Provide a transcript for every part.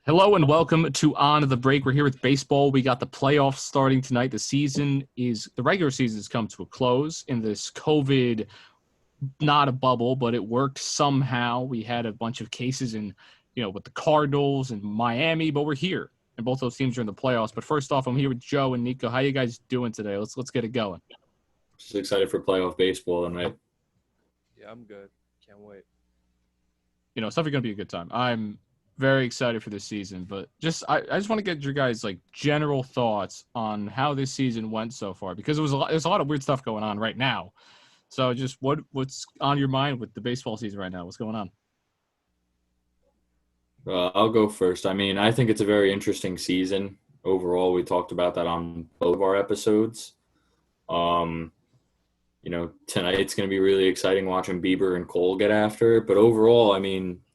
Hello and welcome to On the Break. We're here with baseball. We got the playoffs starting tonight. The regular season has come to a close in this COVID, not a bubble, but it worked somehow. We had a bunch of cases with the Cardinals and Miami, but we're here. And both those teams are in the playoffs. But first off, I'm here with Joe and Nico. How you guys doing today? Let's get it going. Just excited for playoff baseball tonight. Yeah, I'm good. Can't wait. It's definitely going to be a good time. I'm very excited for this season, but I just want to get your guys' general thoughts on how this season went so far, because there's a lot of weird stuff going on right now. So just what's on your mind with the baseball season right now? What's going on? I'll go first. I think it's a very interesting season overall. We talked about that on both of our episodes. Tonight it's going to be really exciting watching Bieber and Cole get after it. But overall,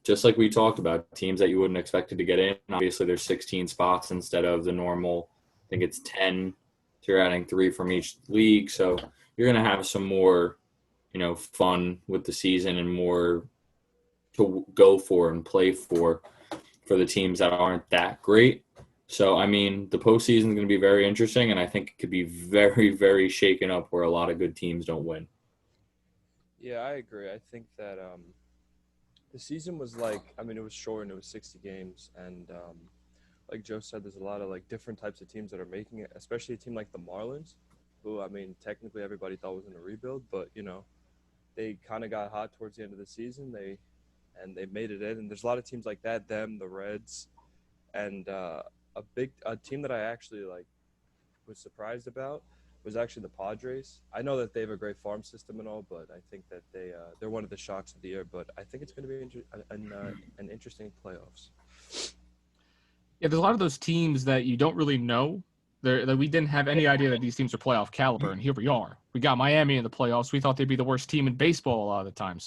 just like we talked about, teams that you wouldn't expect to get in, obviously there's 16 spots instead of the normal, I think it's 10. So you're adding 3 from each league. So you're going to have some more, fun with the season and more to go for and play for the teams that aren't that great. So, the postseason is going to be very interesting, and I think it could be very, very shaken up where a lot of good teams don't win. Yeah, I agree. I think that the season was it was short and it was 60 games. And like Joe said, there's a lot of different types of teams that are making it, especially a team like the Marlins, who, technically everybody thought was in a rebuild, but, they kind of got hot towards the end of the season. They made it in. And there's a lot of teams like that, the Reds, and a team that I actually was surprised about was actually the Padres. I know that they have a great farm system and all, but I think that they're one of the shocks of the year. But I think it's going to be an interesting playoffs. Yeah, there's a lot of those teams that you don't really know. That we didn't have any idea that these teams are playoff caliber, and here we are. We got Miami in the playoffs. We thought they'd be the worst team in baseball a lot of the time.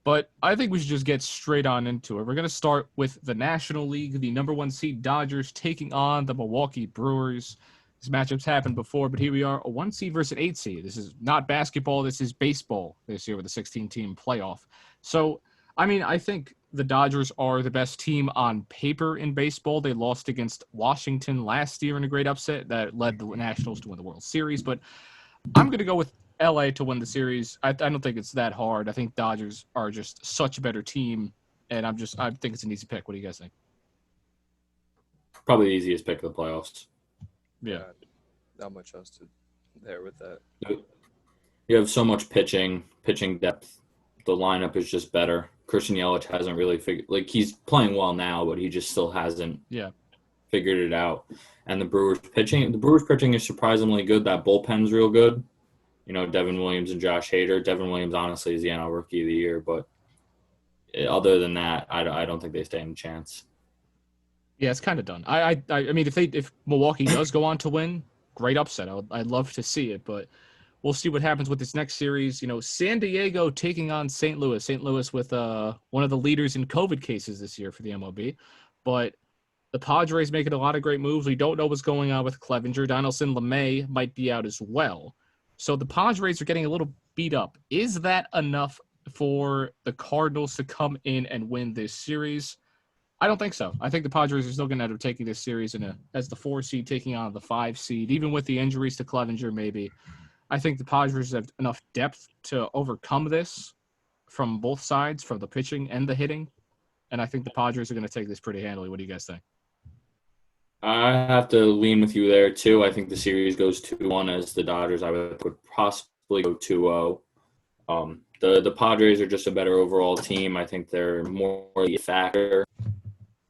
But I think we should just get straight on into it. We're going to start with the National League, the number 1 seed Dodgers taking on the Milwaukee Brewers. This matchup's happened before, but here we are, a 1 seed versus an 8 seed. This is not basketball. This is baseball this year with a 16-team playoff. So, I think the Dodgers are the best team on paper in baseball. They lost against Washington last year in a great upset that led the Nationals to win the World Series. But I'm going to go with LA to win the series. I don't think it's that hard. I think Dodgers are just such a better team, and I think it's an easy pick. What do you guys think? Probably the easiest pick of the playoffs. Yeah. Not much else to there with that. You have so much pitching depth. The lineup is just better. Christian Yelich hasn't really figured, he's playing well now, but he just still hasn't figured it out. And the Brewers pitching is surprisingly good. That bullpen's real good. Devin Williams and Josh Hader. Devin Williams, honestly, is the NL Rookie of the Year, but other than that, I don't think they stand a chance. Yeah, it's kind of done. If Milwaukee does go on to win, great upset. I'd love to see it, but we'll see what happens with this next series. San Diego taking on St. Louis. St. Louis with one of the leaders in COVID cases this year for the MLB, but the Padres making a lot of great moves. We don't know what's going on with Clevenger. Donaldson LeMay might be out as well. So the Padres are getting a little beat up. Is that enough for the Cardinals to come in and win this series? I don't think so. I think the Padres are still going to end up taking this series as the 4 seed taking on the 5 seed, even with the injuries to Clevenger maybe. I think the Padres have enough depth to overcome this from both sides, from the pitching and the hitting. And I think the Padres are going to take this pretty handily. What do you guys think? I have to lean with you there, too. I think the series goes 2-1 as the Dodgers. I would possibly go 2-0. The Padres are just a better overall team. I think they're more a factor.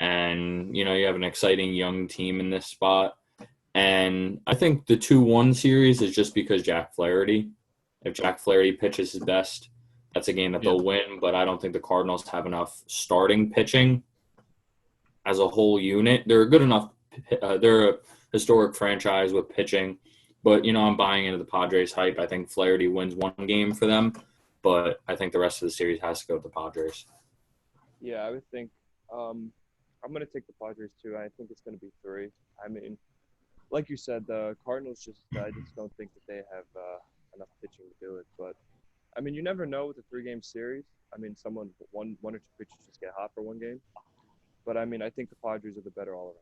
And, you have an exciting young team in this spot. And I think the 2-1 series is just because Jack Flaherty. If Jack Flaherty pitches his best, that's a game that they'll win. But I don't think the Cardinals have enough starting pitching as a whole unit. They're good enough. They're a historic franchise with pitching. But, I'm buying into the Padres hype. I think Flaherty wins 1 game for them. But I think the rest of the series has to go with the Padres. Yeah, I would think I'm going to take the Padres too. I think it's going to be 3. Like you said, the Cardinals I just don't think that they have enough pitching to do it. But, you never know with a 3-game series. One or two pitchers just get hot for 1 game. But I mean, I think the Padres are the better all around.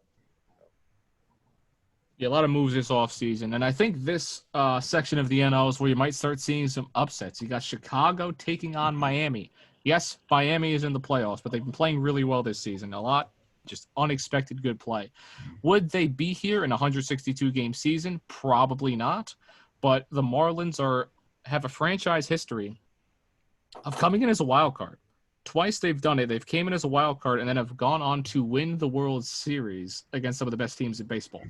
Yeah, a lot of moves this offseason. And I think this section of the NL is where you might start seeing some upsets. You got Chicago taking on Miami. Yes, Miami is in the playoffs, but they've been playing really well this season. A lot, just unexpected good play. Would they be here in a 162-game season? Probably not. But the Marlins have a franchise history of coming in as a wild card. Twice they've done it. They've came in as a wild card and then have gone on to win the World Series against some of the best teams in baseball.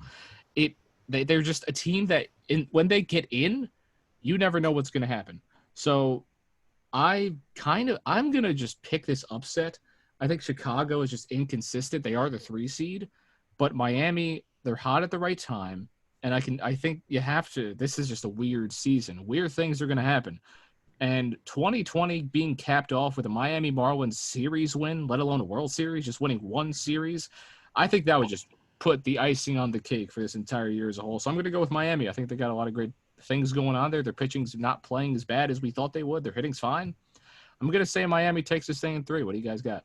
They're just a team that when they get in, you never know what's going to happen. So I'm going to just pick this upset. I think Chicago is just inconsistent. They are the 3 seed, but Miami, they're hot at the right time. And I think you have to, this is just a weird season. Weird things are going to happen. And 2020 being capped off with a Miami Marlins series win, let alone a World Series, just winning one series, I think that would just put the icing on the cake for this entire year as a whole. So I'm going to go with Miami. I think they got a lot of great things going on there. Their pitching's not playing as bad as we thought they would. Their hitting's fine. I'm going to say Miami takes this thing in 3. What do you guys got?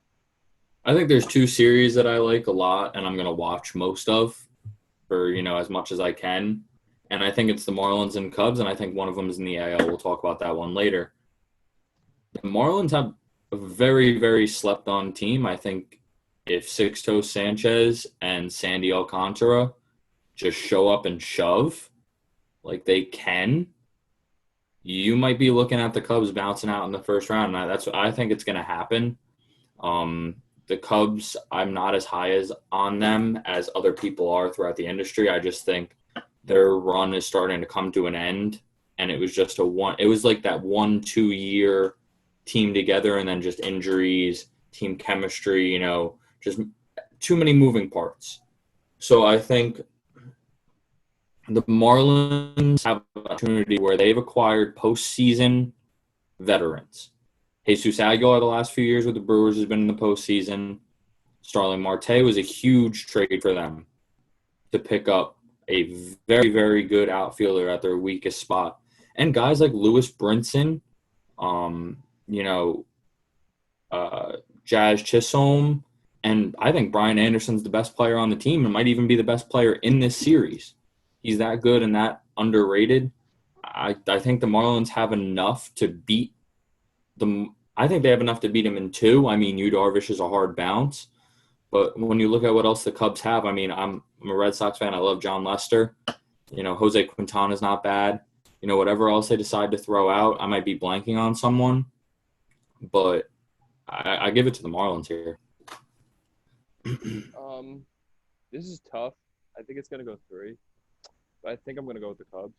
I think there's 2 series that I like a lot, and I'm going to watch most of for, as much as I can. And I think it's the Marlins and Cubs, and I think one of them is in the AL. We'll talk about that one later. The Marlins have a very, very slept-on team. I think if Sixto Sanchez and Sandy Alcantara just show up and shove like they can, you might be looking at the Cubs bouncing out in the first round. That's what I think it's going to happen. The Cubs, I'm not as high as on them as other people are throughout the industry. I just think their run is starting to come to an end, and it was just it was like that 1-2 year team together, and then just injuries, team chemistry, just too many moving parts. So I think the Marlins have an opportunity where they've acquired postseason veterans. Jesus Aguilar the last few years with the Brewers has been in the postseason. Starling Marte was a huge trade for them to pick up a very, very good outfielder at their weakest spot. And guys like Lewis Brinson, Jazz Chisholm, and I think Brian Anderson's the best player on the team and might even be the best player in this series. He's that good and that underrated. I think the Marlins have enough to beat them. I think they have enough to beat him in 2. I mean, Yu Darvish is a hard bounce. But when you look at what else the Cubs have, I mean, I'm a Red Sox fan. I love John Lester. Jose Quintana's not bad. Whatever else they decide to throw out, I might be blanking on someone. But I give it to the Marlins here. This is tough. I think it's going to go 3. But I think I'm going to go with the Cubs.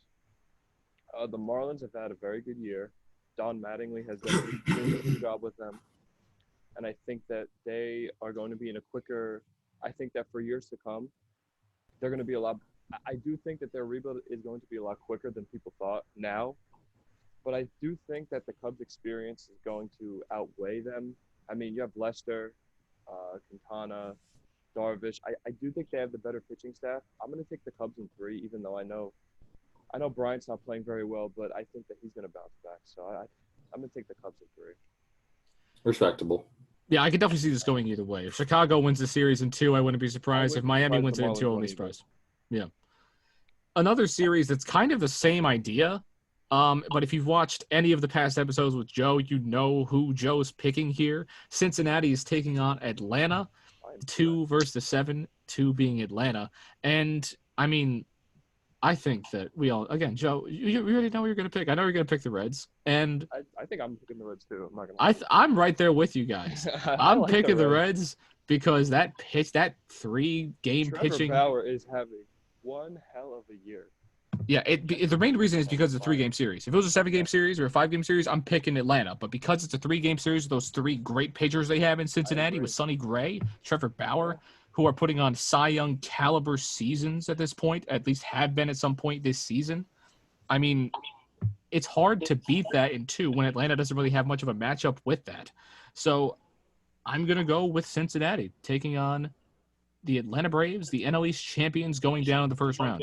The Marlins have had a very good year. Don Mattingly has done a good job with them. And I think that they are going to be in a quicker – I think that for years to come, they're going to be a lot – I do think that their rebuild is going to be a lot quicker than people thought now. But I do think that the Cubs' experience is going to outweigh them. I mean, you have Lester, Quintana, Darvish. I do think they have the better pitching staff. I'm going to take the Cubs in 3, even though I know Bryant's not playing very well, but I think that he's going to bounce back. So I'm going to take the Cubs in 3. Respectable. Yeah, I could definitely see this going either way. If Chicago wins the series in 2, I wouldn't be surprised. If Miami wins it in 2, I wouldn't be surprised. Yeah. Another series that's kind of the same idea, but if you've watched any of the past episodes with Joe, you know who Joe's picking here. Cincinnati is taking on Atlanta, 2 versus the 7, 2 being Atlanta. And, I mean, I think that Joe, you already know what you're going to pick. I know you're going to pick the Reds. And I think I'm picking the Reds, too. I'm not going to I'm right there with you guys. I'm like picking the Reds because that 3-game pitching. Trevor Bauer is having one hell of a year. Yeah, the main reason is because it's a 3-game series. If it was a 7-game series or a 5-game series, I'm picking Atlanta. But because it's a 3-game series, those 3 great pitchers they have in Cincinnati with Sonny Gray, Trevor Bauer, who are putting on Cy Young caliber seasons at this point, at least have been at some point this season. I mean, it's hard to beat that in 2 when Atlanta doesn't really have much of a matchup with that. So I'm going to go with Cincinnati taking on the Atlanta Braves, the NL East champions, going down in the first round.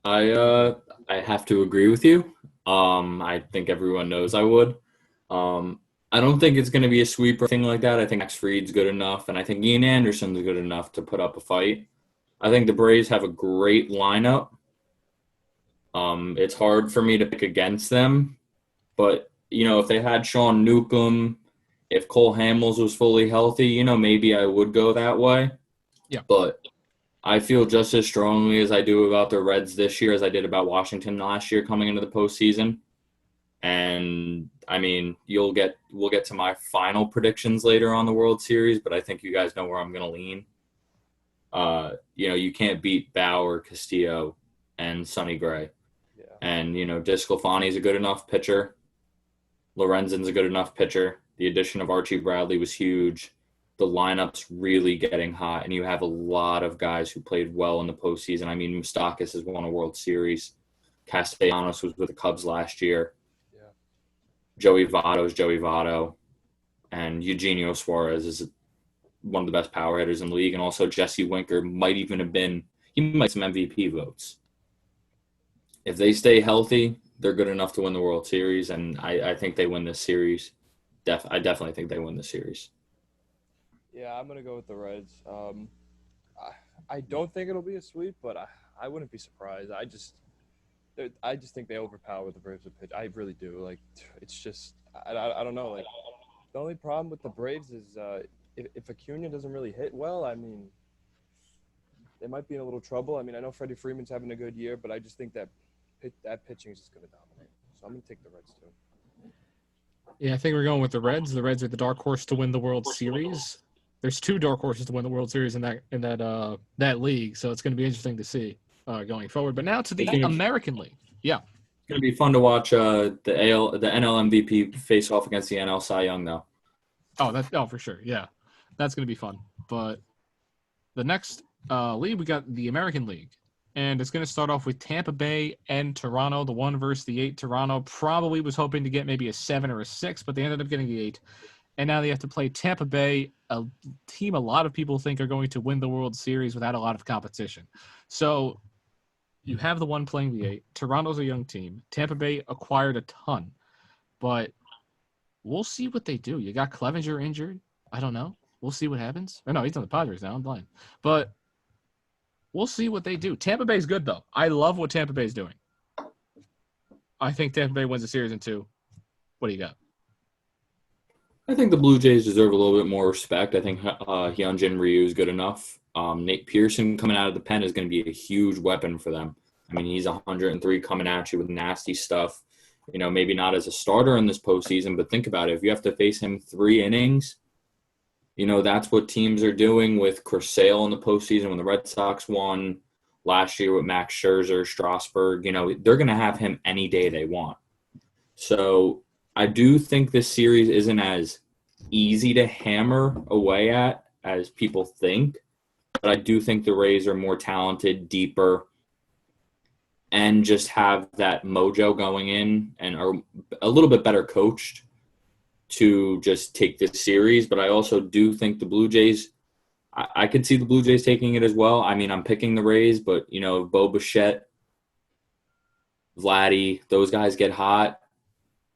I have to agree with you. I think everyone knows I would. I don't think it's going to be a sweep or thing like that. I think Max Fried's good enough, and I think Ian Anderson's good enough to put up a fight. I think the Braves have a great lineup. It's hard for me to pick against them, but if they had Sean Newcomb, if Cole Hamels was fully healthy, maybe I would go that way. Yeah. But I feel just as strongly as I do about the Reds this year as I did about Washington last year coming into the postseason. And I mean, we'll get to my final predictions later on the World Series, but I think you guys know where I'm going to lean. You can't beat Bauer, Castillo, and Sonny Gray. Yeah. And, DeSclafani's a good enough pitcher. Lorenzen's a good enough pitcher. The addition of Archie Bradley was huge. The lineup's really getting hot, and you have a lot of guys who played well in the postseason. I mean, Moustakas has won a World Series. Castellanos was with the Cubs last year. Yeah. Joey Votto's Joey Votto. And Eugenio Suarez is one of the best power hitters in the league. And also Jesse Winker might even have been – he might have some MVP votes. If they stay healthy, they're good enough to win the World Series, and I think they win this series. I definitely think they win the series. Yeah, I'm going to go with the Reds. I don't think it'll be a sweep, but I wouldn't be surprised. I just think they overpower the Braves with pitch. I really do. Like, it's just I don't know. Like, the only problem with the Braves is if Acuna doesn't really hit well, I mean, they might be in a little trouble. I mean, I know Freddie Freeman's having a good year, but I just think that pitching is just going to dominate. So I'm going to take the Reds too. Yeah, I think we're going with the Reds. The Reds are the dark horse to win the World Series. There's two dark horses to win the World Series in that league, so it's going to be interesting to see going forward. But now to the American League. Yeah, it's going to be fun to watch the NL MVP face off against the NL Cy Young, though. Oh, for sure. Yeah, that's going to be fun. But the next league, we got the American League, and it's going to start off with Tampa Bay and Toronto, the 1 versus the 8. Toronto probably was hoping to get maybe a 7 or a 6, but they ended up getting the 8. And now they have to play Tampa Bay, a team a lot of people think are going to win the World Series without a lot of competition. So you have the 1 playing the 8. Toronto's a young team. Tampa Bay acquired a ton. But we'll see what they do. You got Clevenger injured. I don't know. We'll see what happens. Or no, he's on the Padres now. I'm blind. But we'll see what they do. Tampa Bay's good, though. I love what Tampa Bay's doing. I think Tampa Bay wins the series in 2. What do you got? I think the Blue Jays deserve a little bit more respect. I think Hyunjin Ryu is good enough. Nate Pearson coming out of the pen is going to be a huge weapon for them. I mean, he's 103 coming at you with nasty stuff. Maybe not as a starter in this postseason, but think about it. If you have to face him 3 innings, that's what teams are doing with Chris Sale in the postseason when the Red Sox won last year with Max Scherzer, Strasburg. They're going to have him any day they want. So I do think this series isn't as easy to hammer away at as people think, but I do think the Rays are more talented, deeper, and just have that mojo going in and are a little bit better coached to just take this series. But I also do think the Blue Jays, I could see the Blue Jays taking it as well. I mean, I'm picking the Rays, but, Bo Bichette, Vladdy, those guys get hot.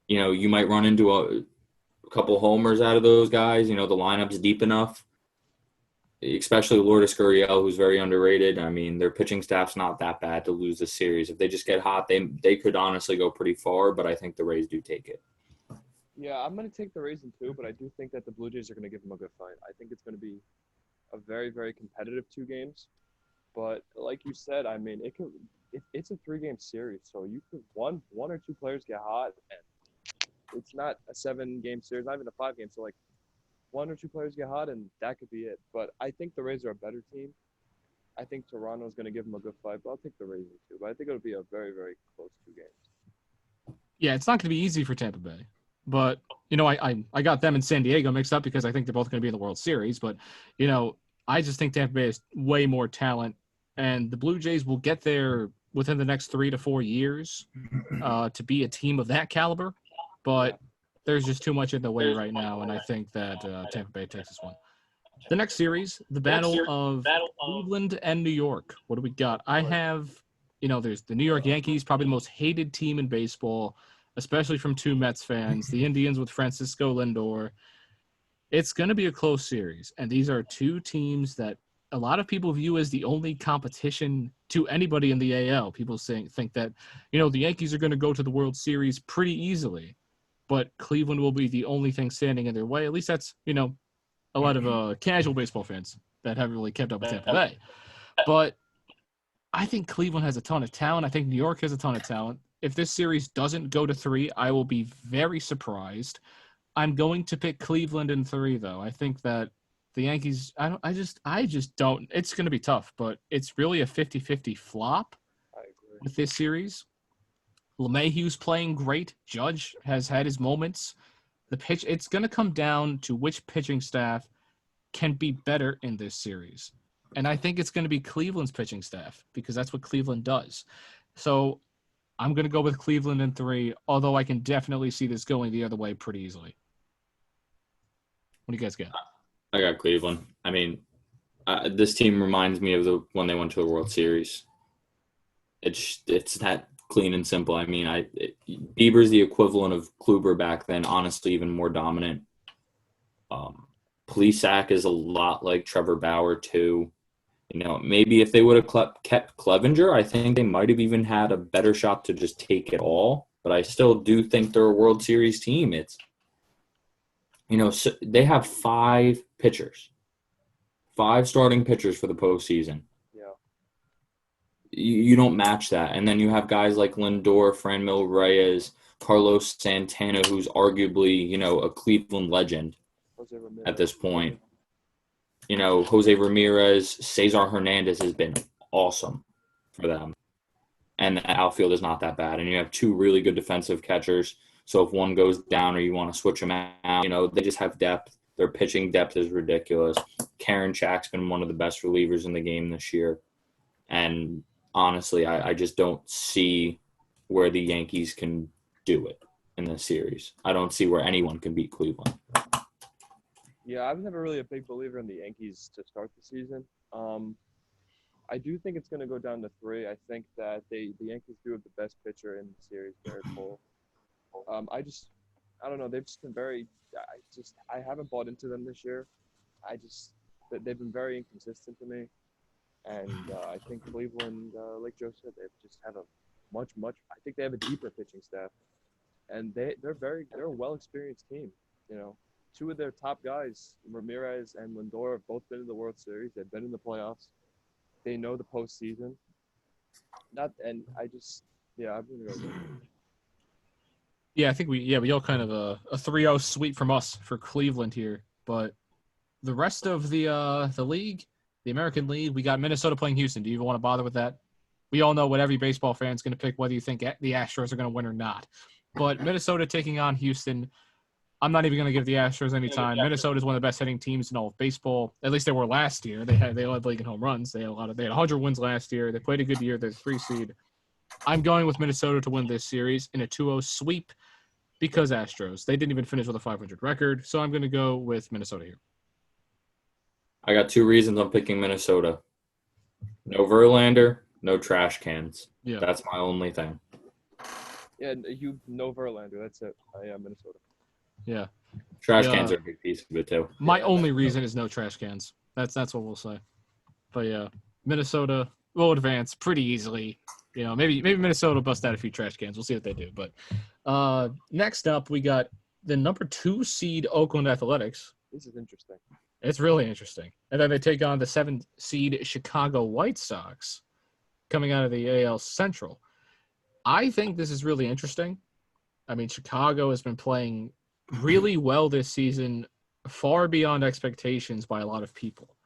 You might run into a couple homers out of those guys. The lineup's deep enough, especially Lourdes Gurriel, who's very underrated. I mean, their pitching staff's not that bad to lose this series. If they just get hot, they could honestly go pretty far, but I think the Rays do take it. Yeah, I'm going to take the Rays in 2, but I do think that the Blue Jays are going to give them a good fight. I think it's going to be a very, very competitive 2 games. But like you said, I mean, it's a 3-game series, so you could one or 2 players get hot, and it's not a 7-game series, not even a 5-game. So, 1 or 2 players get hot, and that could be it. But I think the Rays are a better team. I think Toronto is going to give them a good fight, but I'll take the Rays in 2. But I think it'll be a very, very close 2 games. Yeah, it's not going to be easy for Tampa Bay. But, I got them and San Diego mixed up because I think they're both going to be in the World Series. But, I just think Tampa Bay has way more talent. And the Blue Jays will get there within the next 3 to 4 years to be a team of that caliber. But there's just too much in the way right now, and I think that Tampa Bay takes this one. The next series, the battle of Cleveland and New York. What do we got? I have, there's the New York Yankees, probably the most hated team in baseball, especially from two Mets fans, the Indians with Francisco Lindor. It's going to be a close series, and these are two teams that a lot of people view as the only competition to anybody in the AL. People think that, the Yankees are going to go to the World Series pretty easily, but Cleveland will be the only thing standing in their way. At least that's, a lot of casual baseball fans that haven't really kept up with Tampa Bay. But I think Cleveland has a ton of talent. I think New York has a ton of talent. If this series doesn't go to 3, I will be very surprised. I'm going to pick Cleveland in 3, though. I think that the Yankees, I just don't. It's going to be tough, but it's really a 50-50 flop with this series. LeMahieu's playing great. Judge has had his moments. It's going to come down to which pitching staff can be better in this series. And I think it's going to be Cleveland's pitching staff because that's what Cleveland does. So I'm going to go with Cleveland in 3, although I can definitely see this going the other way pretty easily. What do you guys got? I got Cleveland. I mean, this team reminds me of when they went to the World Series. It's that clean and simple. I mean, Bieber's the equivalent of Kluber back then, honestly, even more dominant. Plesac is a lot like Trevor Bauer, too. Maybe if they would have kept Clevenger, I think they might have even had a better shot to just take it all. But I still do think they're a World Series team. It's, so they have 5 pitchers, 5 starting pitchers for the postseason. Yeah. You don't match that. And then you have guys like Lindor, Franmil Reyes, Carlos Santana, who's arguably, a Cleveland legend at this point. Jose Ramirez, Cesar Hernandez has been awesome for them. And the outfield is not that bad. And you have 2 really good defensive catchers. So if one goes down or you want to switch them out, they just have depth. Their pitching depth is ridiculous. Karen Chack's been one of the best relievers in the game this year. And honestly, I just don't see where the Yankees can do it in this series. I don't see where anyone can beat Cleveland. Yeah, I was never really a big believer in the Yankees to start the season. I do think it's going to go down to 3. I think that the Yankees do have the best pitcher in the series, Garrett Cole. I don't know. They've just been I haven't bought into them this year. They've been very inconsistent to me. And I think Cleveland, like Joe said, they just have a I think they have a deeper pitching staff. And they're a well-experienced team, 2 of their top guys, Ramirez and Lindor, have both been in the World Series. They've been in the playoffs. They know the postseason. I'm going to go. Yeah, I think we all kind of a 3-0 sweep from us for Cleveland here. But the rest of the league, the American League, we got Minnesota playing Houston. Do you even want to bother with that? We all know what every baseball fan is going to pick, whether you think the Astros are going to win or not. But Minnesota taking on Houston, I'm not even going to give the Astros any time. Minnesota is one of the best hitting teams in all of baseball. At least they were last year. They led the league in home runs. They had 100 wins last year. They played a good year. They're the 3 seed. I'm going with Minnesota to win this series in a 2-0 sweep because Astros. They didn't even finish with a 500 record, so I'm going to go with Minnesota here. I got 2 reasons I'm picking Minnesota. No Verlander, no trash cans. Yeah. That's my only thing. Yeah, no Verlander. That's it. Minnesota. Yeah. Trash cans are a big piece of it, too. My only reason is no trash cans. That's what we'll say. But, yeah, Minnesota will advance pretty easily. Maybe Minnesota will bust out a few trash cans. We'll see what they do. But next up, we got the number 2 seed Oakland Athletics. This is interesting. It's really interesting. And then they take on the 7 seed Chicago White Sox coming out of the AL Central. I think this is really interesting. I mean, Chicago has been playing really well this season, far beyond expectations by a lot of people.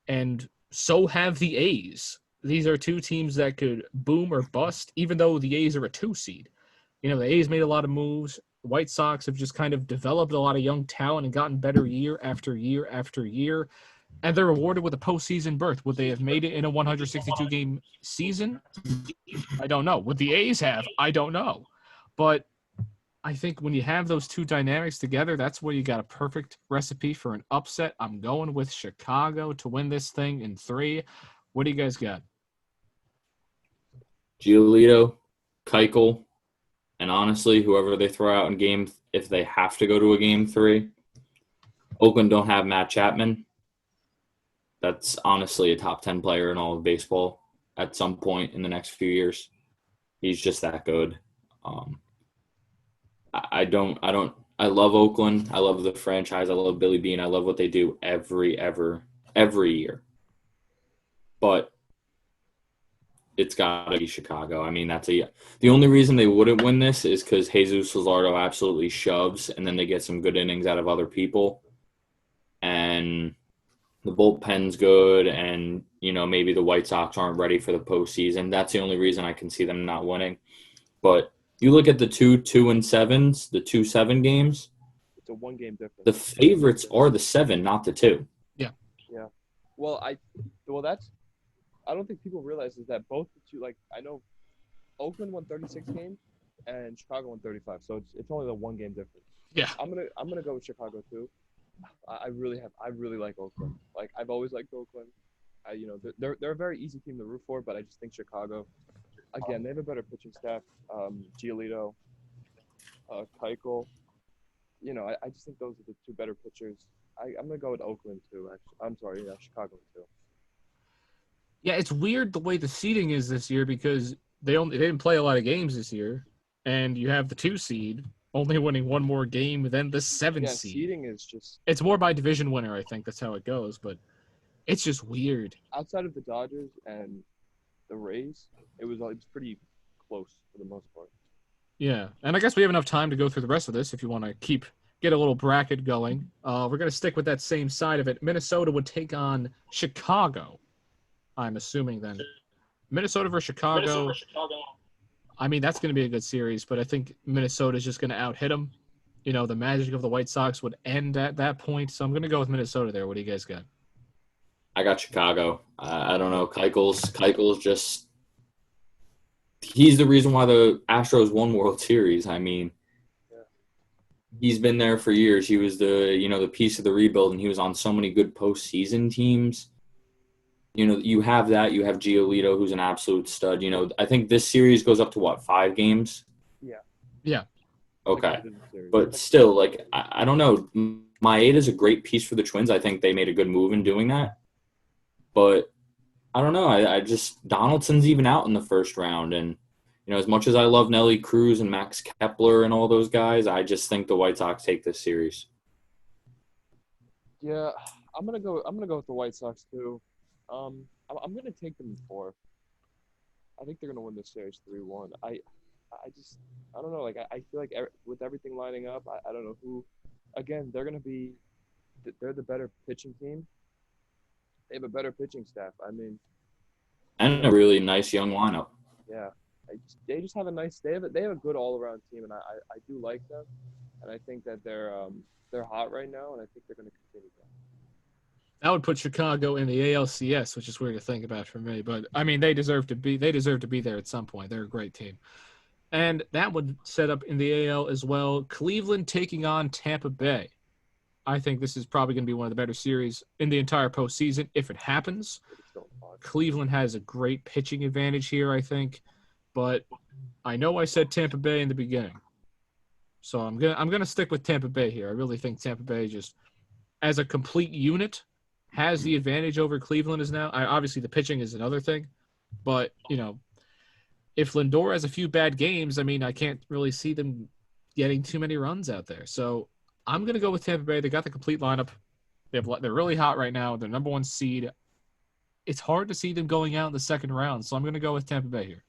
And so have the A's. These are 2 teams that could boom or bust, even though the A's are a 2 seed. The A's made a lot of moves. The White Sox have just kind of developed a lot of young talent and gotten better year after year after year. And they're rewarded with a postseason berth. Would they have made it in a 162-game season? I don't know. Would the A's have? I don't know. But I think when you have those 2 dynamics together, that's where you got a perfect recipe for an upset. I'm going with Chicago to win this thing in 3. What do you guys got? Giolito, Keuchel, And honestly, whoever they throw out in game, if they have to go to a game 3, Oakland don't have Matt Chapman. That's honestly a top 10 player in all of baseball at some point in the next few years. He's just that good. Um, I love Oakland. I love the franchise. I love Billy Beane. I love what they do every year. But it's got to be Chicago. I mean, the only reason they wouldn't win this is because Jesus Luzardo absolutely shoves, and then they get some good innings out of other people. And the bullpen's good, and, maybe the White Sox aren't ready for the postseason. That's the only reason I can see them not winning. But you look at the 2-2-7s, the 2-7 games. It's a 1-game difference. The favorites are the 7, not the 2. Yeah. Well, I don't think people realize is that both the two, I know Oakland won 36 games and Chicago won 35, so it's only the 1-game difference. Yeah. I'm gonna go with Chicago too. I really like Oakland. I've always liked Oakland. They're a very easy team to root for, but I just think Chicago, again, they have a better pitching staff. Giolito, Keuchel. I just think those are the 2 better pitchers. I'm gonna go with Oakland too. Actually, I'm sorry, Chicago too. Yeah, it's weird the way the seeding is this year because they didn't play a lot of games this year, and you have the 2 seed only winning 1 more game than the 7 seed. Seeding is just. It's more by division winner, I think. That's how it goes, but it's just weird. Outside of the Dodgers and the Rays, it was pretty close for the most part. Yeah, and I guess we have enough time to go through the rest of this if you want to get a little bracket going. We're going to stick with that same side of it. Minnesota would take on Chicago, I'm assuming then. Minnesota versus Chicago. I mean, that's going to be a good series, but I think Minnesota's just going to out-hit them. The magic of the White Sox would end at that point, so I'm going to go with Minnesota there. What do you guys got? I got Chicago. I don't know. Keuchel's just – he's the reason why the Astros won World Series. I mean, he's been there for years. He was the piece of the rebuild, and he was on so many good postseason teams. You have that. You have Giolito, who's an absolute stud. I think this series goes up to, 5 games? Yeah. Okay. But still, I don't know. Maeda is a great piece for the Twins. I think they made a good move in doing that. But I don't know. I just – Donaldson's even out in the first round. And, as much as I love Nelly Cruz and Max Kepler and all those guys, I just think the White Sox take this series. Yeah, I'm gonna go with the White Sox too. I'm gonna take them in 4. I think they're gonna win this series 3-1. I don't know. I feel like with everything lining up, I don't know who. Again, they're the better pitching team. They have a better pitching staff. I mean, and a really nice young lineup. Yeah, they just have a nice. They have a good all around team, and I do like them, and I think that they're hot right now, and I think they're gonna continue that. That would put Chicago in the ALCS, which is weird to think about for me. But I mean, they deserve to be there at some point. They're a great team, and that would set up in the AL as well. Cleveland taking on Tampa Bay. I think this is probably going to be one of the better series in the entire postseason if it happens. Cleveland has a great pitching advantage here, I think, but I know I said Tampa Bay in the beginning, so I'm gonna stick with Tampa Bay here. I really think Tampa Bay just as a complete unit has the advantage over Cleveland is now. Obviously, the pitching is another thing, but, if Lindor has a few bad games, I mean, I can't really see them getting too many runs out there. So I'm going to go with Tampa Bay. They got the complete lineup. They're really hot right now. They're number 1 seed. It's hard to see them going out in the second round, so I'm going to go with Tampa Bay here.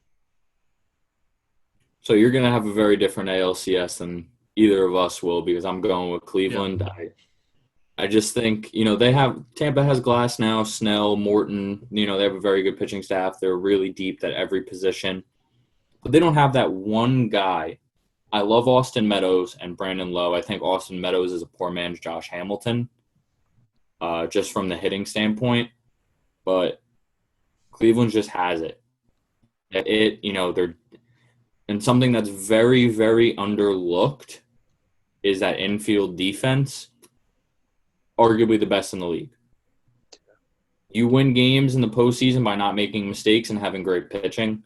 So you're going to have a very different ALCS than either of us will because I'm going with Cleveland. Yeah. I just think, Tampa has Glass now, Snell, Morton. They have a very good pitching staff. They're really deep at every position. But they don't have that one guy. I love Austin Meadows and Brandon Lowe. I think Austin Meadows is a poor man's Josh Hamilton, just from the hitting standpoint. But Cleveland just has it. They're – and something that's very, very underlooked is that infield defense. Arguably the best in the league. You win games in the postseason by not making mistakes and having great pitching.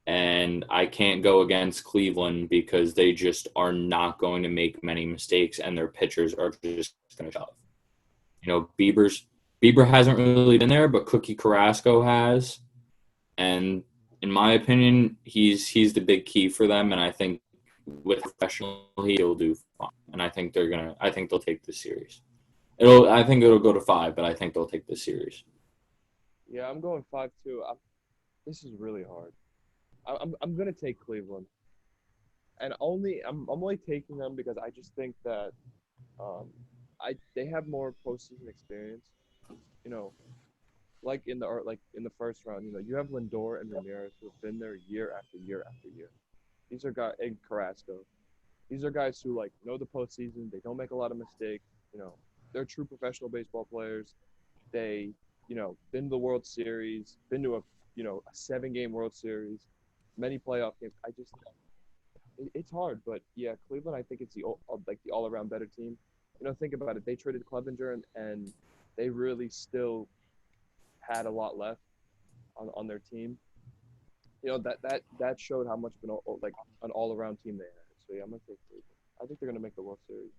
And I can't go against Cleveland because they just are not going to make many mistakes, and their pitchers are just going to shove. Bieber hasn't really been there, but Cookie Carrasco has. And in my opinion, he's the big key for them, and I think with professional he'll do fine. And I think they'll take this series. I think it'll go to 5, but I think they'll take this series. Yeah, I'm going 5-2. This is really hard. I'm gonna take Cleveland, and I'm only taking them because I just think that they have more postseason experience. You know, like in the first round, you have Lindor and Ramirez who have been there year after year after year. These are guys, and Carrasco. These are guys who know the postseason. They don't make a lot of mistakes. They're true professional baseball players. They been to the World Series, been to a 7-game World Series, many playoff games. It's hard, but yeah, Cleveland. I think it's the all-around better team. Think about it. They traded Clevenger and they really still had a lot left on their team. That showed how much of an all-around team they had. So yeah, I'm gonna take Cleveland. I think they're gonna make the World Series.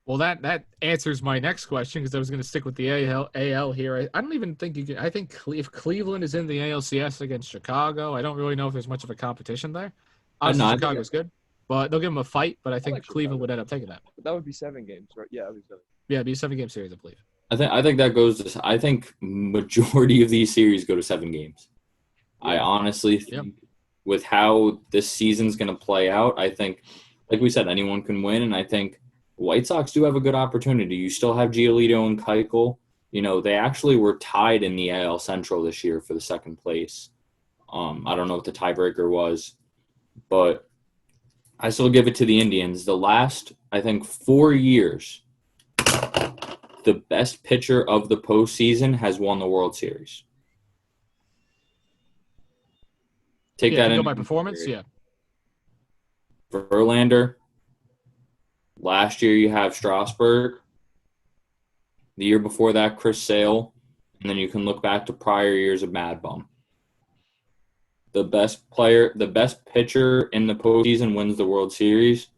Well, that answers my next question because I was going to stick with the AL here. I don't even think you can. I think if Cleveland is in the ALCS against Chicago, I don't really know if there's much of a competition there. Obviously, Chicago's good, but they'll give them a fight. But I think Cleveland would end up taking that. But that would be 7 games, right? Yeah, it would be 7. Yeah, it'd be a 7-game series, I believe. I think that goes to. I think majority of these series go to 7 games. Yeah. I honestly think with how this season's going to play out, I think, like we said, anyone can win, and I think White Sox do have a good opportunity. You still have Giolito and Keuchel. They actually were tied in the AL Central this year for the second place. I don't know what the tiebreaker was, but I still give it to the Indians. The last, I think, 4 years, the best pitcher of the postseason has won the World Series. Take that in. Go by performance, yeah. Verlander. Last year you have Strasburg. The year before that, Chris Sale. And then you can look back to prior years of Mad Bum. The best pitcher in the postseason wins the World Series.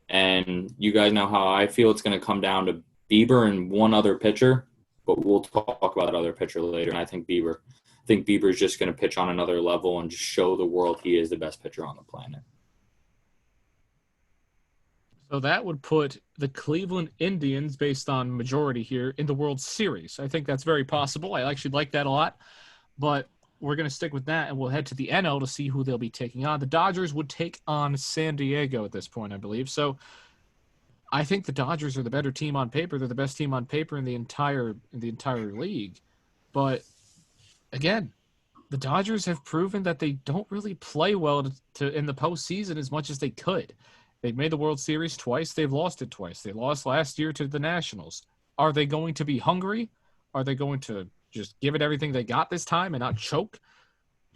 And you guys know how I feel. It's going to come down to Bieber and one other pitcher. But we'll talk about that other pitcher later. And I think Bieber's just going to pitch on another level and just show the world he is the best pitcher on the planet. So that would put the Cleveland Indians, based on majority here, in the World Series. I think that's very possible. I actually like that a lot. But we're going to stick with that, and we'll head to the NL to see who they'll be taking on. The Dodgers would take on San Diego at this point, I believe. So I think the Dodgers are the better team on paper. They're the best team on paper in the entire league. But again, the Dodgers have proven that they don't really play well in the postseason as much as they could. They've made the World Series twice. They've lost it twice. They lost last year to the Nationals. Are they going to be hungry? Are they going to just give it everything they got this time and not choke?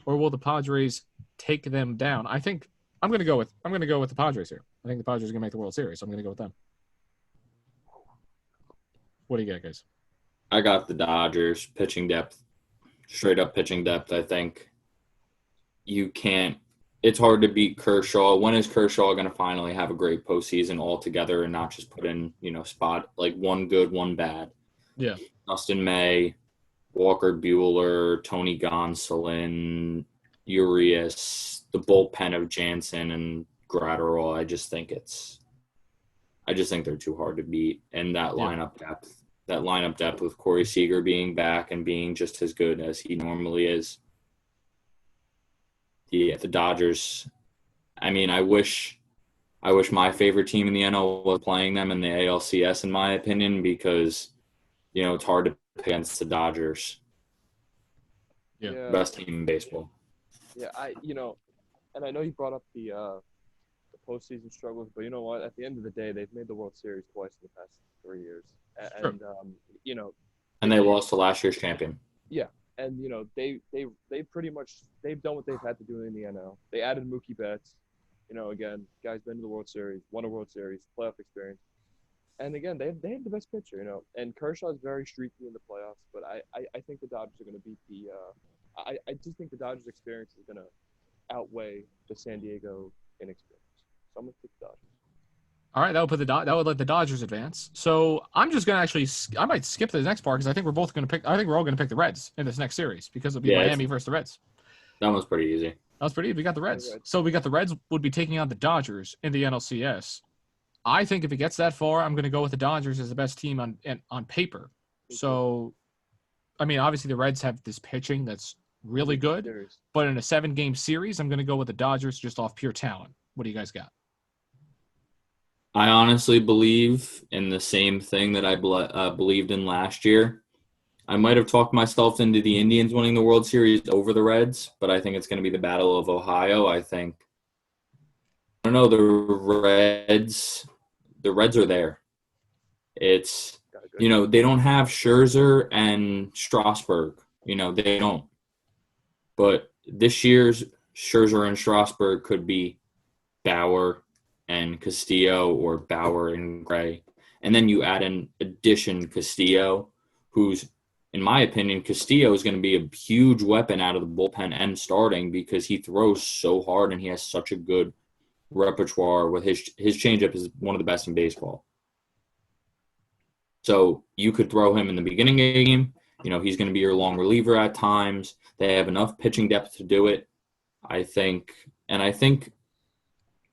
Or will the Padres take them down? I think I'm going to go with the Padres here. I think the Padres are going to make the World Series. So I'm going to go with them. What do you got, guys? I got the Dodgers pitching depth. Straight up pitching depth, I think. It's hard to beat Kershaw. When is Kershaw going to finally have a great postseason altogether and not just put in, spot like one good, one bad? Yeah. Dustin May, Walker Buehler, Tony Gonsolin, Urias, the bullpen of Jansen and Gratterall. I just think they're too hard to beat. And that lineup depth with Corey Seager being back and being just as good as he normally is. Yeah, the Dodgers. I mean, I wish my favorite team in the NL was playing them in the ALCS, in my opinion, because it's hard to pick against the Dodgers. Yeah, best team in baseball. Yeah, and I know you brought up the postseason struggles, but you know what? At the end of the day, they've made the World Series twice in the past 3 years, and and they lost to last year's champion. Yeah. And they pretty much they've done what they've had to do in the NL. They added Mookie Betts, again, guy's been to the World Series, won a World Series, playoff experience, and again they have the best pitcher, And Kershaw is very streaky in the playoffs, but I think the Dodgers are going to beat the. I just think the Dodgers' experience is going to outweigh the San Diego inexperience. So I'm gonna take the Dodgers. All right, that would that would let the Dodgers advance. So I'm just gonna I might skip to the next part because I think we're both gonna pick. I think we're all gonna pick the Reds in this next series because it'll be Yeah, Miami versus the Reds. that one's pretty easy. That was pretty. We got the Reds. Reds. So we got the Reds would be taking on the Dodgers in the NLCS. I think if it gets that far, I'm gonna go with the Dodgers as the best team on paper. So, I mean, obviously the Reds have this pitching that's really good, Series. but in a 7-game series, I'm gonna go with the Dodgers just off pure talent. What do you guys got? I honestly believe in the same thing that I believed in last year. I might have talked myself into the Indians winning the World Series over the Reds, but I think it's going to be the Battle of Ohio. I don't know, the Reds are there. It's, they don't have Scherzer and Strasburg. They don't. But this year's Scherzer and Strasburg could be Bauer and Castillo or Bauer and Gray. And then you add in addition Castillo, who's, in my opinion, Castillo is going to be a huge weapon out of the bullpen and starting because he throws so hard and he has such a good repertoire with his changeup is one of the best in baseball. So you could throw him in the beginning of the game. He's going to be your long reliever at times. They have enough pitching depth to do it, I think. And I think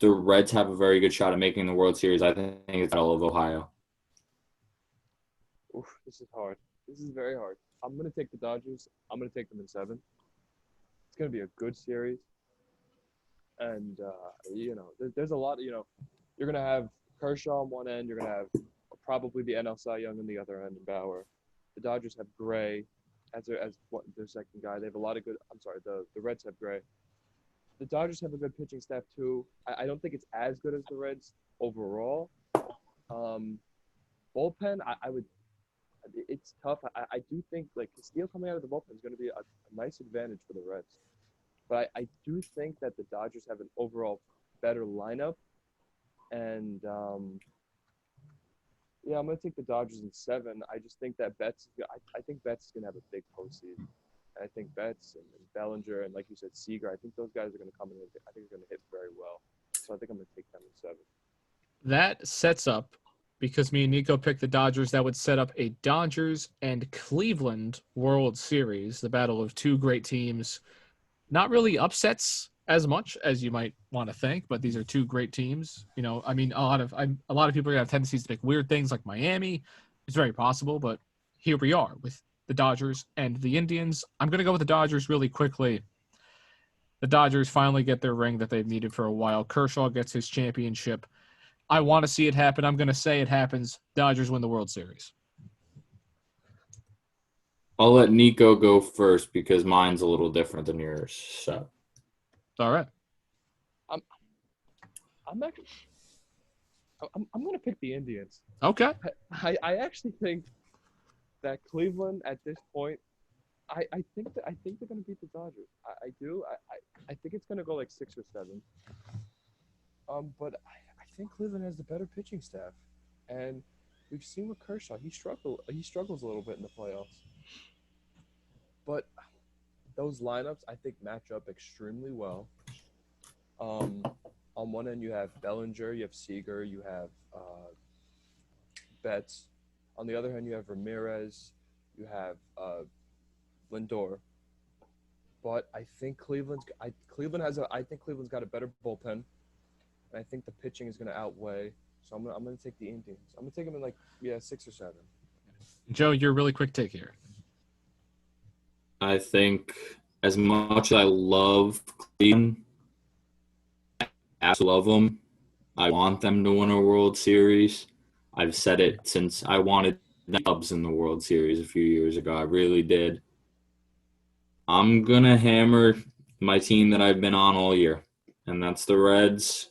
the Reds have a very good shot at making the World Series. I think it's Battle of Ohio. Oof, this is hard. This is very hard. I'm going to take the Dodgers. I'm going to take them in 7. It's going to be a good series. And, there's a lot of, you're going to have Kershaw on one end. You're going to have probably the NL Cy Young on the other end, and Bauer. The Dodgers have Gray as their second guy. They have a lot of good – the Reds have Gray. The Dodgers have a good pitching staff, too. I don't think it's as good as the Reds overall. Bullpen, I would – it's tough. I do think, Castillo coming out of the bullpen is going to be a nice advantage for the Reds. But I do think that the Dodgers have an overall better lineup. And, I'm going to take the Dodgers in 7. I just think that I think Betts is going to have a big postseason. And I think Betts and Bellinger and, like you said, Seager, I think those guys are going to come in and I think they're going to hit very well. So I think I'm going to take them in 7. That sets up, because me and Nico picked the Dodgers, that would set up a Dodgers and Cleveland World Series, the battle of two great teams. Not really upsets as much as you might want to think, but these are two great teams. A lot of people are gonna have tendencies to pick weird things like Miami. It's very possible, but here we are with the Dodgers and the Indians. I'm gonna go with the Dodgers really quickly. The Dodgers finally get their ring that they've needed for a while. Kershaw gets his championship. I want to see it happen. I'm gonna say it happens. Dodgers win the World Series. I'll let Nico go first because mine's a little different than yours. So. All right. I'm going to pick the Indians. Okay. I actually think that Cleveland at this point, I think they're going to beat the Dodgers. I do. I think it's going to go 6 or 7. But I think Cleveland has the better pitching staff, and we've seen with Kershaw, he struggles a little bit in the playoffs. But those lineups, I think, match up extremely well. On one end, you have Bellinger, you have Seager, you have Betts. On the other hand, you have Ramirez, you have Lindor. But I think Cleveland's got a better bullpen, and I think the pitching is going to outweigh. So I'm going to take the Indians. I'm going to take them in 6 or 7. Joe, your really quick take here. I think as much as I love Cleveland, I absolutely love them. I want them to win a World Series. I've said it since I wanted the Cubs in the World Series a few years ago. I really did. I'm going to hammer my team that I've been on all year, and that's the Reds.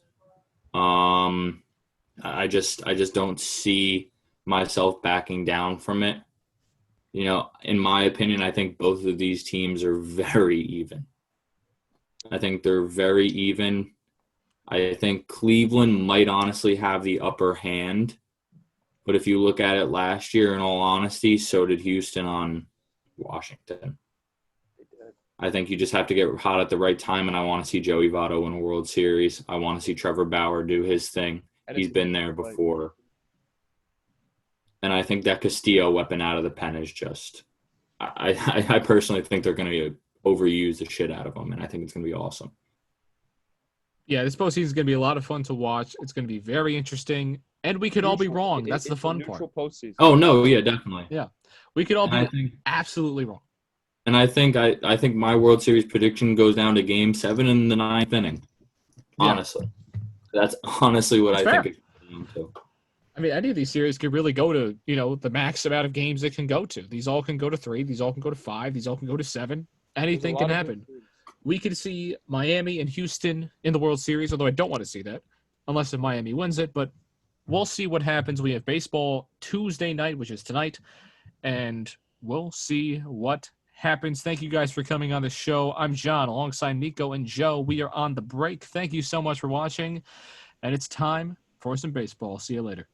I just don't see myself backing down from it. In my opinion, I think both of these teams are very even. I think they're very even. I think Cleveland might honestly have the upper hand. But if you look at it last year, in all honesty, so did Houston on Washington. I think you just have to get hot at the right time, and I want to see Joey Votto win a World Series. I want to see Trevor Bauer do his thing. And He's it's been there before. And I think that Castillo weapon out of the pen is just I personally think they're going to overuse the shit out of him, and I think it's going to be awesome. Yeah, this postseason is going to be a lot of fun to watch. It's going to be very interesting, and we could all be wrong. That's the fun part. Postseason. Oh, no, yeah, definitely. Yeah, we could all be absolutely wrong. And I think my World Series prediction goes down to Game 7 in the 9th inning. Honestly. Yeah. That's honestly what I think it's going to. I mean, any of these series could really go to, the max amount of games it can go to. These all can go to 3. These all can go to 5. These all can go to 7. Anything can happen. We could see Miami and Houston in the World Series, although I don't want to see that, unless if Miami wins it. But we'll see what happens. We have baseball Tuesday night, which is tonight, and we'll see what happens. Thank you guys for coming on the show. I'm John, alongside Nico and Joe. We are on the break. Thank you so much for watching, and it's time for some baseball. See you later.